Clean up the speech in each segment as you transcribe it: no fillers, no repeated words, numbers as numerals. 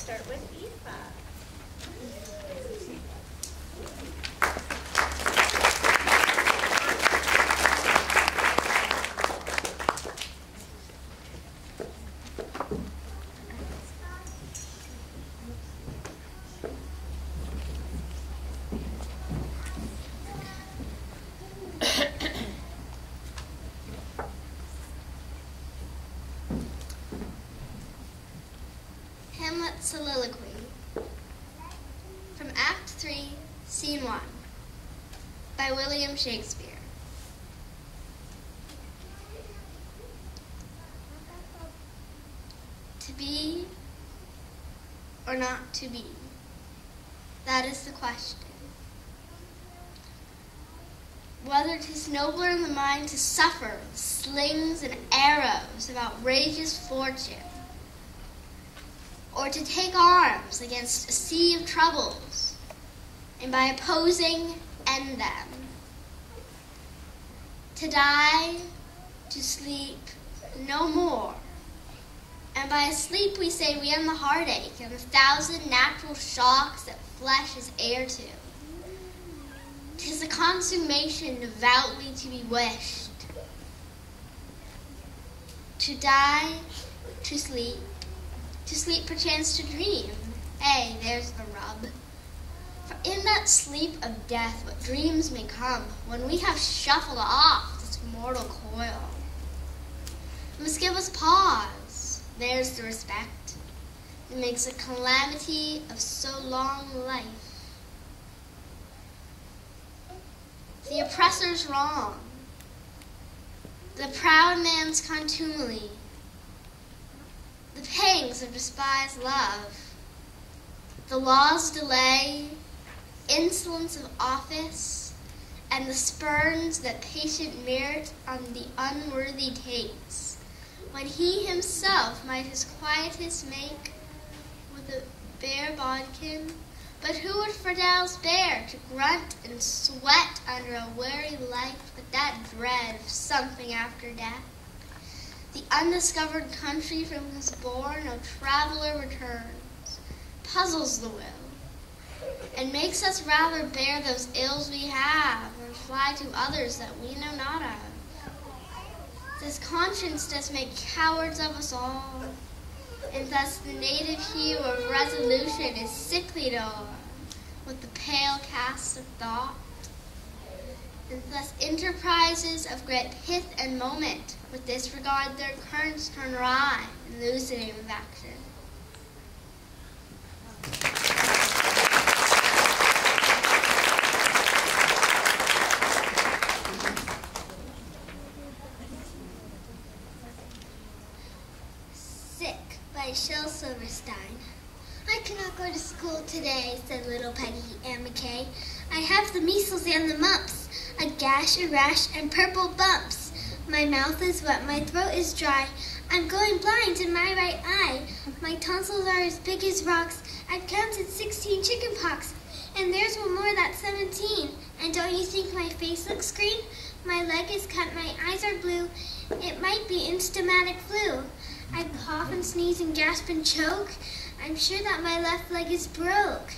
start with Aoife. Soliloquy from Act 3, Scene 1 by William Shakespeare. To be or not to be, that is the question. Whether 'tis nobler in the mind to suffer the slings and arrows of outrageous fortune, or to take arms against a sea of troubles, and by opposing end them. To die, to sleep, no more. And by sleep we say we end the heartache and the 1,000 natural shocks that flesh is heir to. 'Tis a consummation devoutly to be wished. To die, to sleep perchance to dream. Hey, there's the rub. For in that sleep of death what dreams may come when we have shuffled off this mortal coil. It must give us pause. There's the respect. It makes a calamity of so long life. The oppressor's wrong, the proud man's contumely, the pangs of despised love, the law's delay, insolence of office, and the spurns that patient merit on the unworthy takes, when he himself might his quietus make with a bare bodkin. But who would Friedels bear to grunt and sweat under a weary life with that dread of something after death? The undiscovered country from whose bourne no traveler returns puzzles the will, and makes us rather bear those ills we have, or fly to others that we know not of. This conscience does make cowards of us all, and thus the native hue of resolution is sicklied o'er with the pale cast of thought. And thus enterprises of great pith and moment with disregard their currents turn wry and lose the name of action. Sick by Shel Silverstein. I cannot go to school today, said little Peggy Ann McKay. I have the measles and the mumps, a gash, a rash, and purple bumps. My mouth is wet, my throat is dry. I'm going blind in my right eye. My tonsils are as big as rocks. I've counted 16 chicken pox, and there's one more that's 17. And don't you think my face looks green? My leg is cut, my eyes are blue. It might be instamatic flu. I cough and sneeze and gasp and choke. I'm sure that my left leg is broke.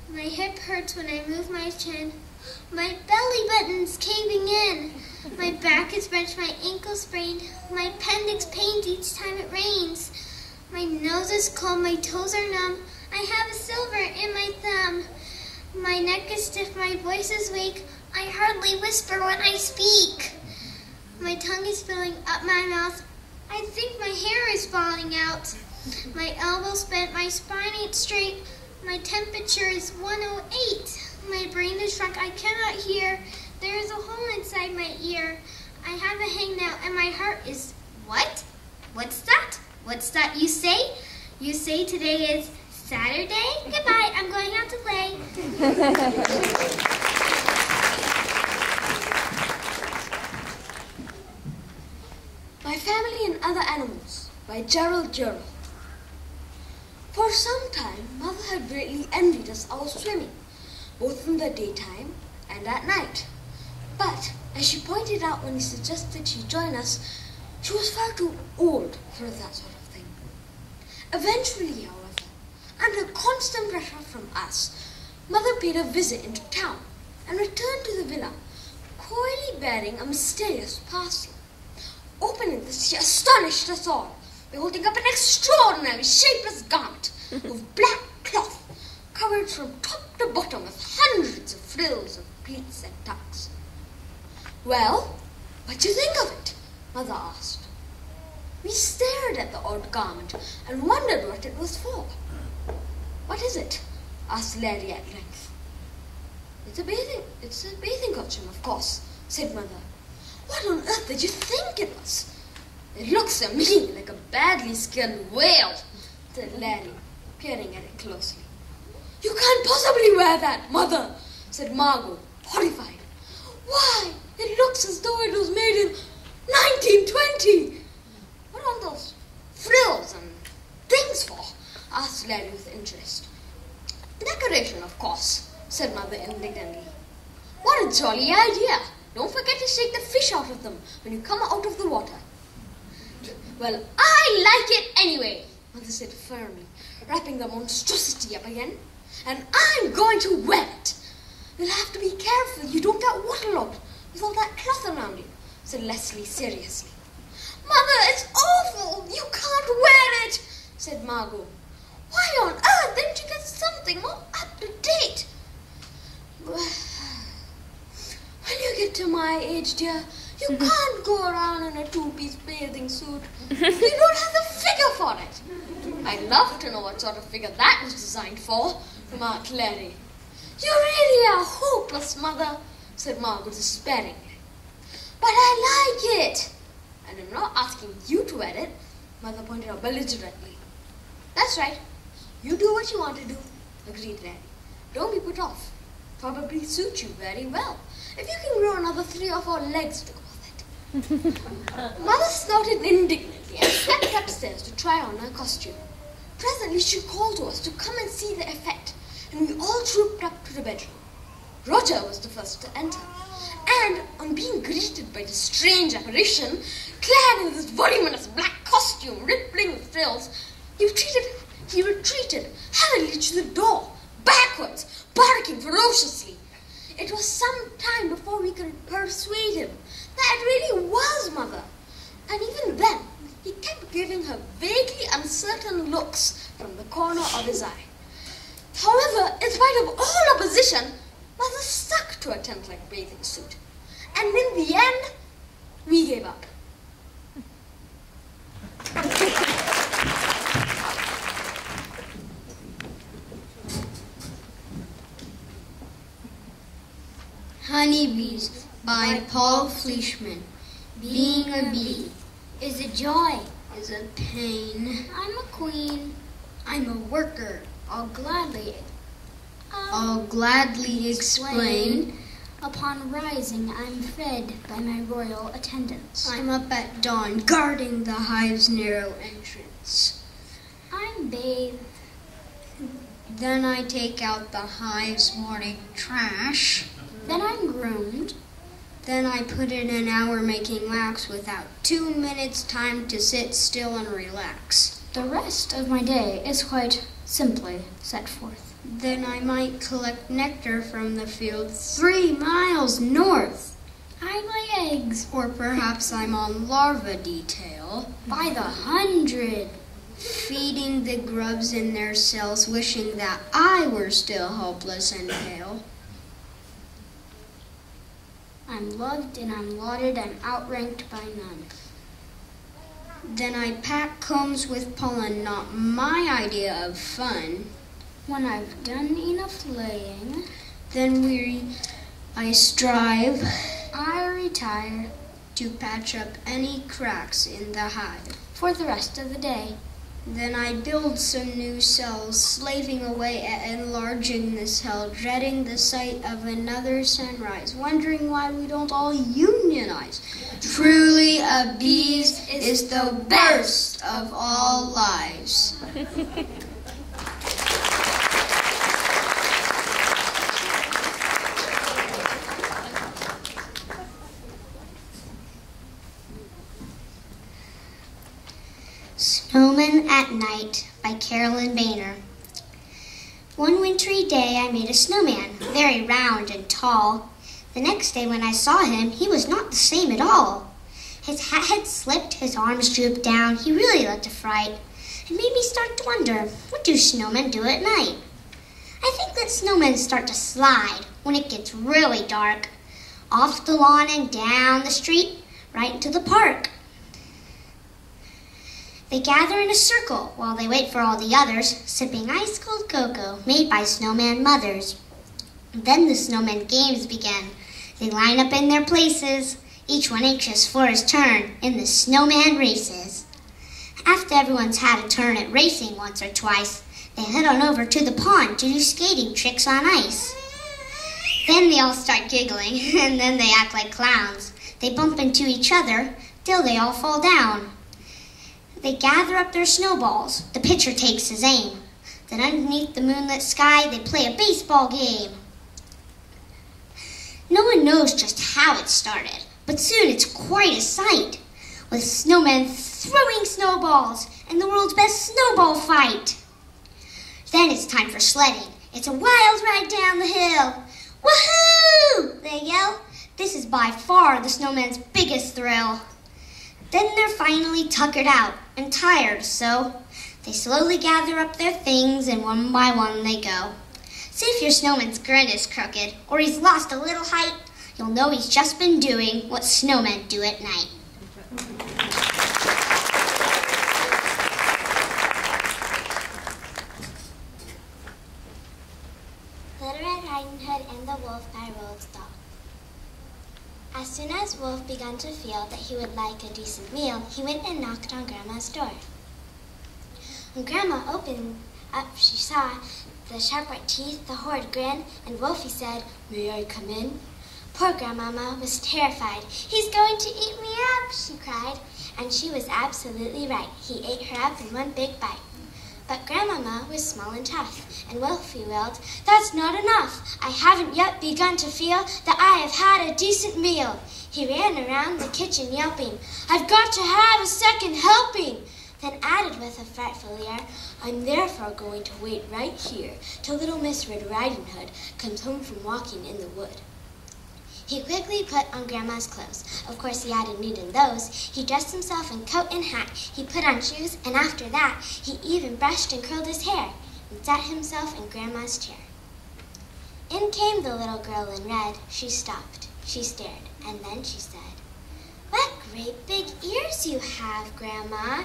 My hip hurts when I move my chin. My belly button's caving in. My back is wrenched, my ankle sprained. My appendix pains each time it rains. My nose is cold, my toes are numb. I have a silver in my thumb. My neck is stiff, my voice is weak. I hardly whisper when I speak. My tongue is filling up my mouth. I think my hair is falling out. My elbow's bent, my spine ain't straight. My temperature is 108. My brain is shrunk, I cannot hear. There is a hole inside my ear. I have a hangnail and my heart is... What? What's that? What's that you say? You say today is Saturday? Goodbye, I'm going out to play. My Family and Other Animals by Gerald Durrell. For some time, Mother had greatly envied us our swimming, both in the daytime and at night. But, as she pointed out when he suggested she join us, she was far too old for that sort of thing. Eventually, however, Under constant pressure from us, Mother paid a visit into town and returned to the villa, coyly bearing a mysterious parcel. Opening this, she astonished us all by holding up an extraordinary shapeless garment of black cloth, covered from top to bottom with hundreds of frills of pleats and tucks. "Well, what do you think of it?" Mother asked. We stared at the odd garment and wondered what it was for. "What is it?" asked Larry at length. It's a bathing costume, of course," said Mother. "What on earth did you think it was?" "It looks to me like a badly skinned whale," said Larry, peering at it closely. "You can't possibly wear that, Mother," said Margot, horrified. "Why, it looks as though it was made in 1920. "What are those frills and things for?" asked Larry with interest. "Decoration, of course," said Mother indignantly. "What a jolly idea! Don't forget to shake the fish out of them when you come out of the water." "Well, I like it anyway," Mother said firmly, wrapping the monstrosity up again. "And I'm going to wear it." "You'll have to be careful you don't get waterlogged with all that cloth around you," said Leslie seriously. "Mother, it's awful! You can't wear it," said Margot. "Why on earth didn't you get something more up to date?" "When you get to my age, dear, you can't go around in a two-piece bathing suit. You don't have the figure for it." "I'd love to know what sort of figure that was designed for," remarked Larry. "You really are hopeless, Mother," said Margot despairingly. "But I like it." "And I'm not asking you to wear it," Mother pointed out belligerently. "That's right. You do what you want to do," agreed Larry. "Don't be put off. Probably suit you very well, if you can grow another 3 or 4 legs to go with it." Mother snorted indignantly and stepped upstairs to try on her costume. Presently she called to us to come and see the effect, and we all trooped up to the bedroom. Roger was the first to enter, and on being greeted by the strange apparition, clad in this voluminous black costume rippling with frills, he retreated hurriedly to the door, backwards, barking ferociously. It was some time before we could persuade him that it really was Mother, and even then he kept giving her vaguely uncertain looks from the corner of his eye. However, in spite of all opposition, Mother stuck to a tent-like bathing suit, and in the end, we gave up. Honeybees by Paul Fleischman. Being a bee Is a joy. is a pain. I'm a queen. I'm a worker. I'll gladly explain. Upon rising, I'm fed by my royal attendants. I'm up at dawn, guarding the hive's narrow entrance. I'm bathed. Then I take out the hive's morning trash. Then I'm groomed. Then I put in an hour making wax without 2 minutes time to sit still and relax. The rest of my day is quite simply set forth. Then I might collect nectar from the field 3 miles north. I lay eggs Or perhaps I'm on larva detail, by the 100. feeding the grubs in their cells, wishing that I were still helpless and pale. I'm loved and I'm lauded, I'm outranked by none. Then I pack combs with pollen, not my idea of fun. When I've done enough laying, Then I strive I retire to patch up any cracks in the hive. for the rest of the day. Then I build some new cells, slaving away at enlarging the cell, dreading the sight of another sunrise, wondering why we don't all unionize. Truly, a bee's is the best of all lives. Snowman at Night by Carolyn Boehner. One wintry day I made a snowman, very round and tall. The next day when I saw him, he was not the same at all. His hat had slipped, his arms drooped down, he really looked a fright. It made me start to wonder, what do snowmen do at night? I think that snowmen start to slide when it gets really dark, off the lawn and down the street, right into the park. They gather in a circle while they wait for all the others, sipping ice-cold cocoa made by snowman mothers. Then the snowman games begin. They line up in their places, each one anxious for his turn in the snowman races. After everyone's had a turn at racing once or twice, they head on over to the pond to do skating tricks on ice. Then they all start giggling, and then they act like clowns. They bump into each other till they all fall down. They gather up their snowballs. The pitcher takes his aim. Then underneath the moonlit sky, they play a baseball game. No one knows just how it started, but soon it's quite a sight, with snowmen throwing snowballs and the world's best snowball fight. Then it's time for sledding. It's a wild ride down the hill. Woohoo! They yell. This is by far the snowman's biggest thrill. Then they're finally tuckered out and tired, so they slowly gather up their things and one by one they go. See if your snowman's grin is crooked or he's lost a little height, you'll know he's just been doing what snowmen do at night. Little Red Riding Hood and the Wolf by Roald Dahl. As soon as Wolf began to feel that he would like a decent meal, he went and knocked on Grandma's door. When Grandma opened up, she saw the sharp white teeth, the horrid grin, and Wolfie said, "May I come in?" Poor Grandmama was terrified. "He's going to eat me up," she cried. And she was absolutely right. He ate her up in one big bite. But Grandmama was small and tough, and Wolfie wailed, "That's not enough. I haven't yet begun to feel that I have had a decent meal." He ran around the kitchen yelping, "I've got to have a second helping," then added with a fretful air, "I'm therefore going to wait right here till little Miss Red Riding Hood comes home from walking in the wood." He quickly put on Grandma's clothes. Of course, he hadn't needed those. He dressed himself in coat and hat. He put on shoes, and after that, he even brushed and curled his hair and sat himself in Grandma's chair. In came the little girl in red. She stopped. She stared, and then she said, "What great big ears you have, Grandma."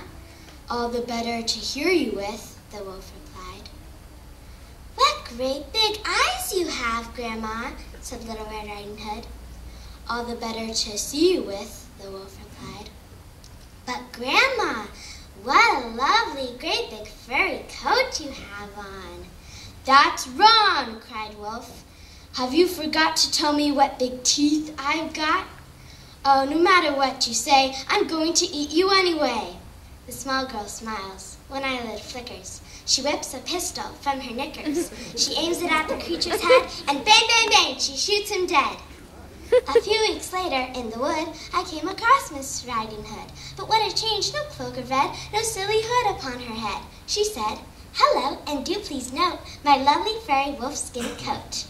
"All the better to hear you with," the wolf replied. "What great big eyes you have, Grandma," said Little Red Riding Hood. "All the better to see you with," the wolf replied. "But Grandma, what a lovely great big furry coat you have on." "That's wrong," cried Wolf. "Have you forgot to tell me what big teeth I've got?" "Oh, no matter what you say, I'm going to eat you anyway." The small girl smiles. One eyelid flickers. She whips a pistol from her knickers. She aims it at the creature's head, and bang, bang, bang, she shoots him dead. A few weeks later, in the wood, I came across Miss Riding Hood. But what a change, no cloak of red, no silly hood upon her head. She said, "Hello, and do please note my lovely furry wolf skin coat."